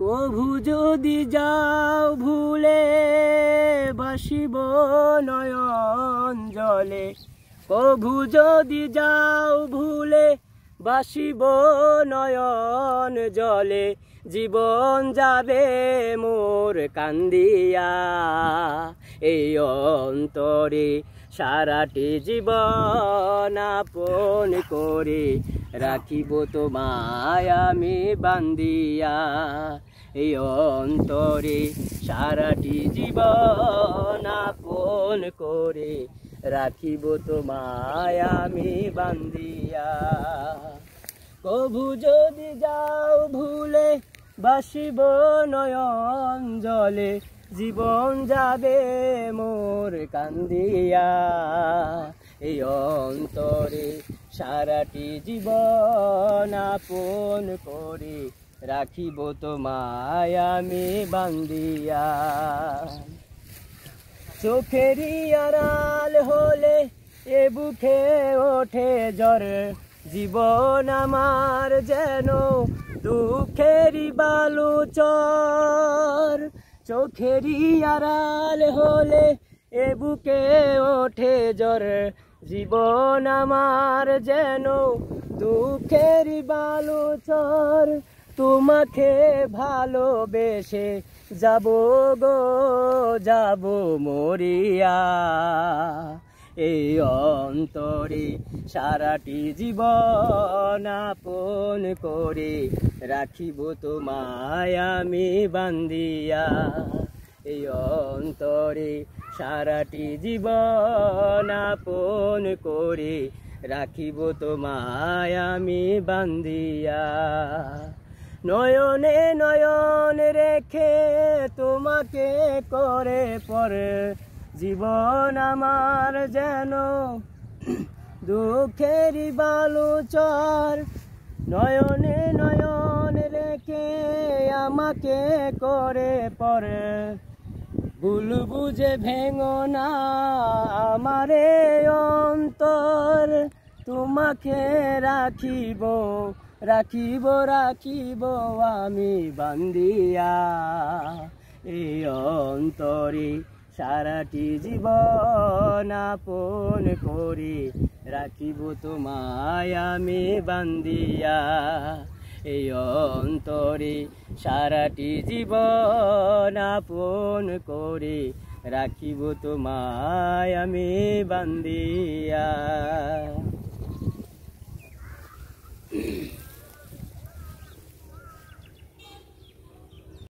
কভু যদি যাও ভুলে ভাসিব নয়ন জলে, কভু যদি যাও ভুলে ভাসিব নয়ন জলে, জীবন যাবে মোর কান্দিয়া। এই অন্তরে সারাটি জীবন আপন করে রাখিব তোমায় আমি বান্দিয়া। এই অন্তরে সারাটি জীবন আপন করে রাখিব তোমায় আমি বান্দিয়া। কভু যদি যাও ভুলে ভাসিব নয়ন জলে, জীবন যাবে মোর কান্দিয়া। এই অন্তরে সারাটি জীবন আপন করে রাখিব তোমায় আমি বান্দিয়া। চোখেরই আড়াল হলে এ বুকে ওঠে জ্বর, জীবন আমার যেন দুঃখেরই বালুচর। চোখেরই আড়াল হলে এ বুকে ওঠে জ্বর, জীবন আমার যেন দুঃখেরই বালুচর। তোমাকে ভালোবেসে যাব গো যাব মরিয়া। এই অন্তরে সারাটি জীবন আপন করে রাখিব তোমায় আমি বান্দিয়া। এই অন্তরে সারাটি জীবন আপন করে রাখিব তোমায় আমি বান্দিয়া। নয়নে নয়ন রেখে তোমাকে করে পরে, জীবন আমার যেন দুঃখেরই বালুচর। নয়নে নয়ন রেখে আমাকে করে পরে, ভুল বুঝে ভেঙো না আমারে অন্তর। তোমাকে রাখিব রাখিব রাখিব আমি বান্দিয়া। এই অন্তরে সারাটি জীবন আপন করে রাখিব তোমায় আমি বান্দিয়া। এই অন্তরে সারাটি জীবন আপন করে রাখিব তোমায় আমি বান্দিয়া।